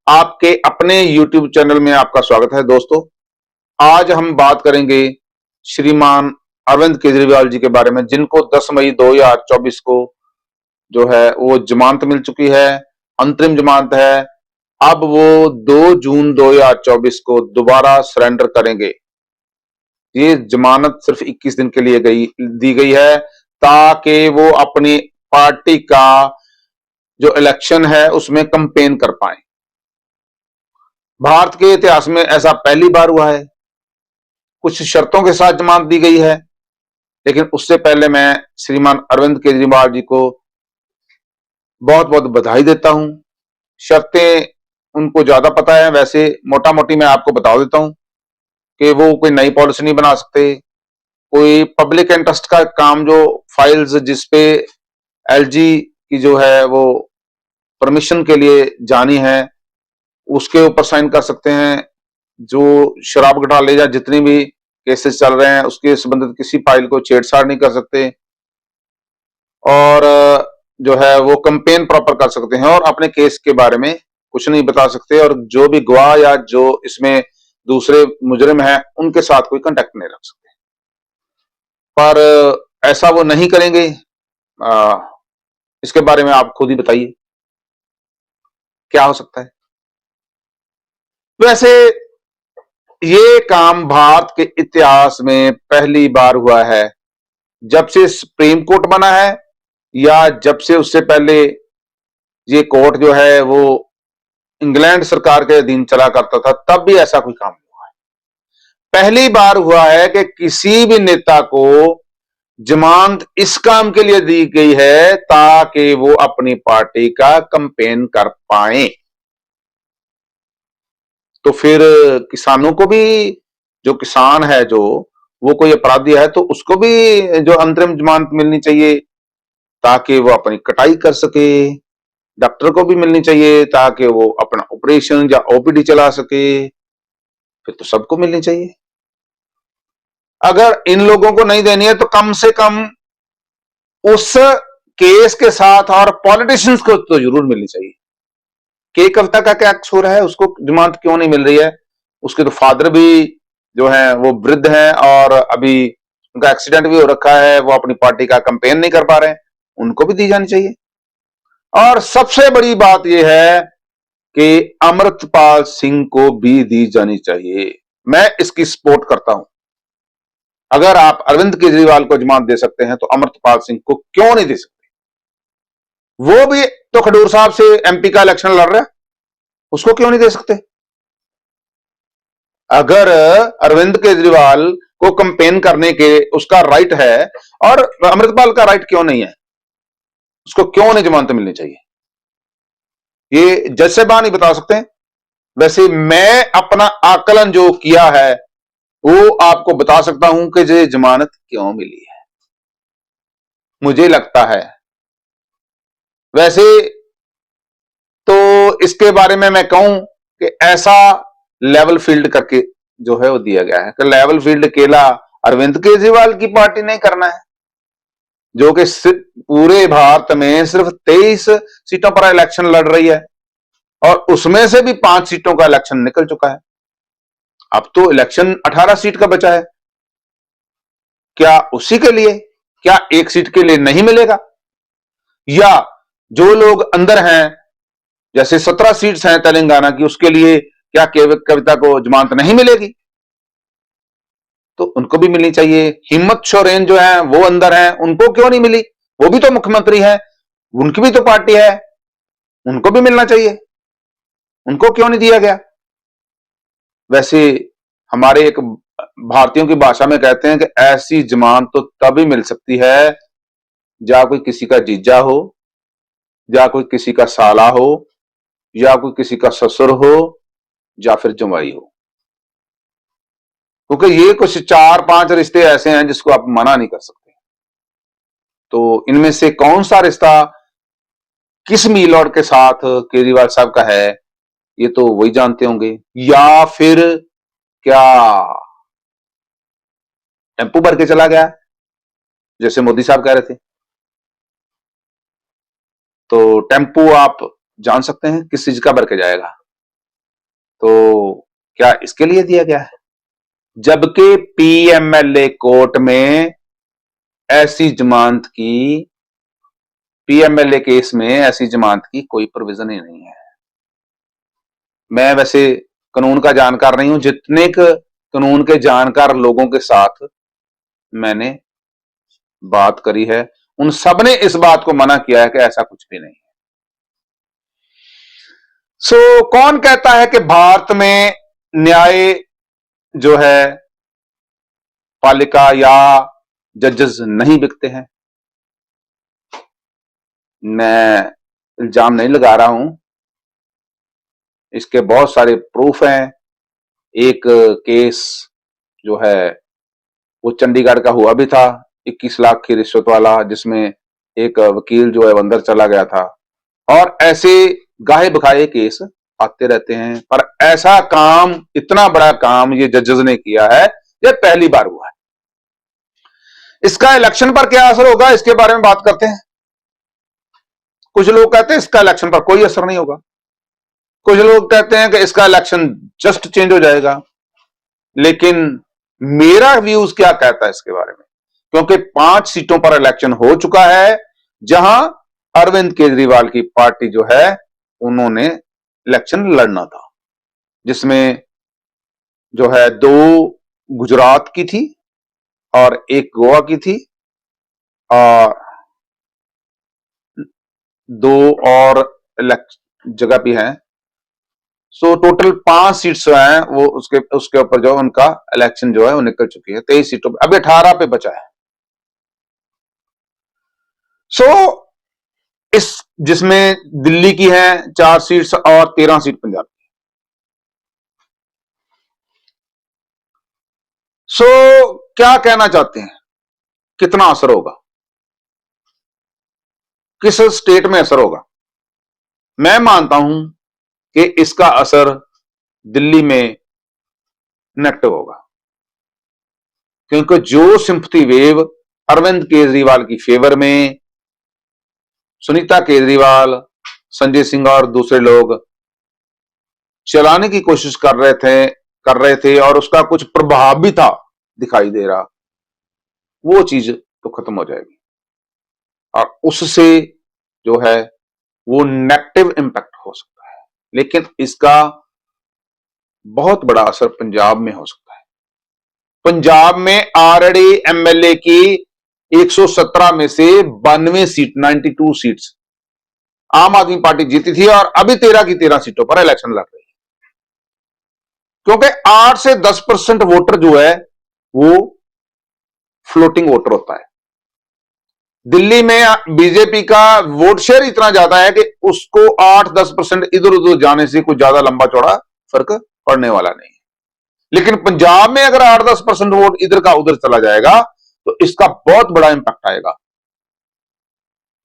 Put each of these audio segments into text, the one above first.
आपके अपने YouTube channel में आपका स्वागत है दोस्तों। आज हम बात करेंगे श्रीमान अरविंद केजरीवाल जी के बारे में, जिनको 10 मई 2024 को जो है वो जमानत मिल चुकी है, अंतरिम जमानत है। अब वो 2 जून 2024 को दोबारा सरेंडर करेंगे। ये जमानत सिर्फ 21 दिन के लिए दी गई है ताकि वो अपनी पार्टी का जो इलेक्शन है उसमें कैंपेन कर पाए। भारत के इतिहास में ऐसा पहली बार हुआ है। कुछ शर्तों के साथ जमानत दी गई है, लेकिन उससे पहले मैं श्रीमान अरविंद केजरीवाल जी को बहुत बहुत बधाई देता हूं। शर्तें उनको ज्यादा पता है, वैसे मोटा मोटी मैं आपको बता देता हूं कि वो कोई नई पॉलिसी नहीं बना सकते। कोई पब्लिक इंटरेस्ट का काम, जो फाइल्स जिसपे एलजी की जो है वो परमिशन के लिए जानी है, उसके ऊपर साइन कर सकते हैं। जो शराब घोटाले या जितनी भी केसेस चल रहे हैं उसके संबंधित किसी फाइल को छेड़छाड़ नहीं कर सकते, और जो है वो कैंपेन प्रॉपर कर सकते हैं, और अपने केस के बारे में कुछ नहीं बता सकते, और जो भी गवाह या जो इसमें दूसरे मुजरिम हैं उनके साथ कोई कांटेक्ट नहीं रख सकते। पर ऐसा वो नहीं करेंगे। इसके बारे में आप खुद ही बताइए क्या हो सकता है। वैसे ये काम भारत के इतिहास में पहली बार हुआ है, जब से सुप्रीम कोर्ट बना है या जब से उससे पहले ये कोर्ट जो है वो इंग्लैंड सरकार के अधीन चला करता था, तब भी ऐसा कोई काम नहीं हुआ है। पहली बार हुआ है कि किसी भी नेता को जमानत इस काम के लिए दी गई है ताकि वो अपनी पार्टी का कैंपेन कर पाए। तो फिर किसानों को भी, जो किसान है जो वो कोई अपराधी है तो उसको भी जो अंतरिम जमानत मिलनी चाहिए ताकि वो अपनी कटाई कर सके। डॉक्टर को भी मिलनी चाहिए ताकि वो अपना ऑपरेशन या ओपीडी चला सके। फिर तो सबको मिलनी चाहिए। अगर इन लोगों को नहीं देनी है तो कम से कम उस केस के साथ और पॉलिटिशियंस को तो जरूर मिलनी चाहिए। के कविता का क्या कसूर है, उसको जमानत क्यों नहीं मिल रही है? उसके तो फादर भी जो है वो वृद्ध हैं और अभी उनका एक्सीडेंट भी हो रखा है, वो अपनी पार्टी का कैंपेन नहीं कर पा रहे हैं, उनको भी दी जानी चाहिए। और सबसे बड़ी बात यह है कि अमृतपाल सिंह को भी दी जानी चाहिए। मैं इसकी सपोर्ट करता हूं। अगर आप अरविंद केजरीवाल को जमानत दे सकते हैं तो अमृतपाल सिंह को क्यों नहीं दे सकते? वो भी तो खडूर साहब से एमपी का इलेक्शन लड़ रहा है, उसको क्यों नहीं दे सकते? अगर अरविंद केजरीवाल को कैंपेन करने के उसका राइट है और अमृतपाल का राइट क्यों नहीं है, उसको क्यों नहीं जमानत मिलनी चाहिए? ये जज साहब नहीं बता सकते। वैसे मैं अपना आकलन जो किया है वो आपको बता सकता हूं कि ये जमानत क्यों मिली है, मुझे लगता है। वैसे तो इसके बारे में मैं कहूं कि ऐसा लेवल फील्ड करके जो है वो दिया गया है कि लेवल फील्ड अकेला अरविंद केजरीवाल की पार्टी नहीं करना है, जो कि पूरे भारत में सिर्फ 23 सीटों पर इलेक्शन लड़ रही है और उसमें से भी 5 सीटों का इलेक्शन निकल चुका है। अब तो इलेक्शन 18 सीट का बचा है। क्या उसी के लिए, क्या एक सीट के लिए नहीं मिलेगा? या जो लोग अंदर हैं, जैसे 17 सीट्स हैं तेलंगाना की, उसके लिए क्या कविता को जमानत नहीं मिलेगी? तो उनको भी मिलनी चाहिए। हिम्मत सोरेन जो है वो अंदर है, उनको क्यों नहीं मिली? वो भी तो मुख्यमंत्री है, उनकी भी तो पार्टी है, उनको भी मिलना चाहिए। उनको क्यों नहीं दिया गया? वैसे हमारे एक भारतीयों की भाषा में कहते हैं कि ऐसी जमानत तो तभी मिल सकती है या कोई किसी का जीजा हो, या कोई किसी का साला हो, या कोई किसी का ससुर हो, या फिर जमाई हो। क्योंकि ये कुछ 4-5 रिश्ते ऐसे हैं जिसको आप मना नहीं कर सकते। तो इनमें से कौन सा रिश्ता किस मीलॉर्ड के साथ केजरीवाल साहब का है, ये तो वही जानते होंगे। या फिर क्या टेम्पू भर के चला गया जैसे मोदी साहब कह रहे थे? तो टेम्पू आप जान सकते हैं किस चीज का भर के जाएगा? तो क्या इसके लिए दिया गया है? जबकि पीएमएलए कोर्ट में ऐसी जमानत की, पीएमएलए केस में ऐसी जमानत की कोई प्रोविजन ही नहीं है। मैं वैसे कानून का जानकार नहीं हूं, जितने कानून के जानकार लोगों के साथ मैंने बात करी है, उन सब ने इस बात को मना किया है कि ऐसा कुछ भी नहीं है। कौन कहता है कि भारत में न्याय जो है, पालिका या जजेस नहीं बिकते हैं? मैं इल्जाम नहीं लगा रहा हूं, इसके बहुत सारे प्रूफ हैं। एक केस जो है वो चंडीगढ़ का हुआ भी था, 21 लाख की रिश्वत वाला, जिसमें एक वकील जो है अंदर चला गया था। और ऐसे गाहे बखाए केस आते रहते हैं, पर ऐसा काम, इतना बड़ा काम ये जजेस ने किया है, ये पहली बार हुआ है। इसका इलेक्शन पर क्या असर होगा, इसके बारे में बात करते हैं। कुछ लोग कहते हैं इसका इलेक्शन पर कोई असर नहीं होगा, कुछ लोग कहते हैं कि इसका इलेक्शन जस्ट चेंज हो जाएगा। लेकिन मेरा व्यूज क्या कहता है इसके बारे में, क्योंकि 5 सीटों पर इलेक्शन हो चुका है, जहां अरविंद केजरीवाल की पार्टी जो है उन्होंने इलेक्शन लड़ना था, जिसमें जो है 2 गुजरात की थी और 1 गोवा की थी, और 2 और जगह भी हैं। टोटल 5 सीट्स जो हैं वो उसके ऊपर जो उनका इलेक्शन जो है वो निकल चुकी है। 23 सीटों पे, अभी 18 पे बचा है। इस जिसमें दिल्ली की है 4 सीट्स और 13 सीट पंजाब की। क्या कहना चाहते हैं, कितना असर होगा, किस स्टेट में असर होगा? मैं मानता हूं कि इसका असर दिल्ली में नेगेटिव होगा, क्योंकि जो सिंपैथी वेव अरविंद केजरीवाल की फेवर में सुनीता केजरीवाल, संजय सिंह और दूसरे लोग चलाने की कोशिश कर रहे थे और उसका कुछ प्रभाव भी था दिखाई दे रहा, वो चीज तो खत्म हो जाएगी और उससे जो है वो नेगेटिव इंपैक्ट हो सकता है। लेकिन इसका बहुत बड़ा असर पंजाब में हो सकता है। पंजाब में ऑलरेडी एमएलए की 117 में से 92 सीट, 92 सीट्स आम आदमी पार्टी जीती थी, और अभी 13 की 13 सीटों पर इलेक्शन लड़ रही है, क्योंकि 8 से 10% वोटर जो है वो फ्लोटिंग वोटर होता है। दिल्ली में बीजेपी का वोट शेयर इतना ज्यादा है कि उसको 8-10% इधर उधर जाने से कोई ज्यादा लंबा चौड़ा फर्क पड़ने वाला नहीं है। लेकिन पंजाब में अगर 8-10% वोट इधर का उधर चला जाएगा तो इसका बहुत बड़ा इंपैक्ट आएगा।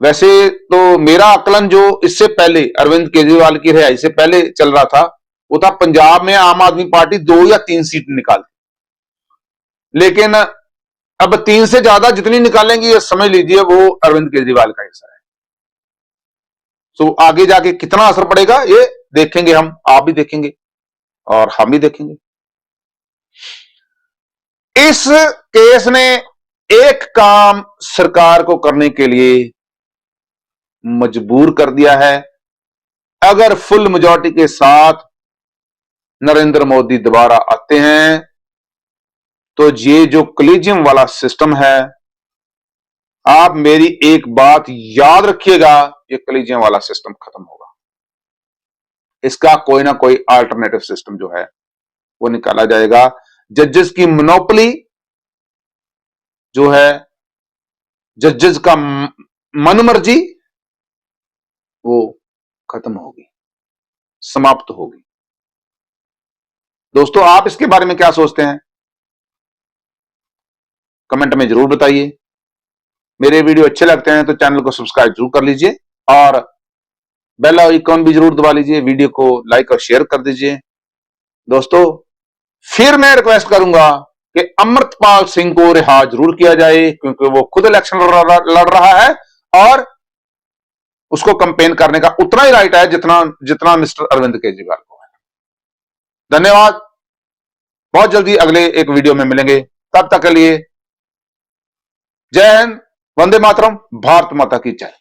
वैसे तो मेरा आकलन जो इससे पहले अरविंद केजरीवाल की रिहाई से पहले चल रहा था, वो था पंजाब में आम आदमी पार्टी 2 या 3 सीट निकालती, लेकिन अब 3 से ज्यादा जितनी निकालेंगी ये समझ लीजिए वो अरविंद केजरीवाल का हिस्सा है। आगे जाके कितना असर पड़ेगा ये देखेंगे हम, आप भी देखेंगे और हम भी देखेंगे। इस केस ने एक काम सरकार को करने के लिए मजबूर कर दिया है। अगर फुल मेजॉरिटी के साथ नरेंद्र मोदी दोबारा आते हैं तो ये जो कॉलेजियम वाला सिस्टम है, आप मेरी एक बात याद रखिएगा, ये कॉलेजियम वाला सिस्टम खत्म होगा। इसका कोई ना कोई अल्टरनेटिव सिस्टम जो है वो निकाला जाएगा। जजेस की मोनोपोली जो है, जजेस का मनमर्जी, वो खत्म होगी, समाप्त होगी। दोस्तों, आप इसके बारे में क्या सोचते हैं, कमेंट में जरूर बताइए। मेरे वीडियो अच्छे लगते हैं तो चैनल को सब्सक्राइब जरूर कर लीजिए और बेल आइकॉन भी जरूर दबा लीजिए, वीडियो को लाइक और शेयर कर दीजिए। दोस्तों, फिर मैं रिक्वेस्ट करूंगा कि अमृतपाल सिंह को रिहा जरूर किया जाए, क्योंकि वो खुद इलेक्शन लड़ रहा है और उसको कैंपेन करने का उतना ही राइट है जितना मिस्टर अरविंद केजरीवाल को है। धन्यवाद। बहुत जल्दी अगले एक वीडियो में मिलेंगे, तब तक के लिए जय हिंद, वंदे मातरम, भारत माता की जय।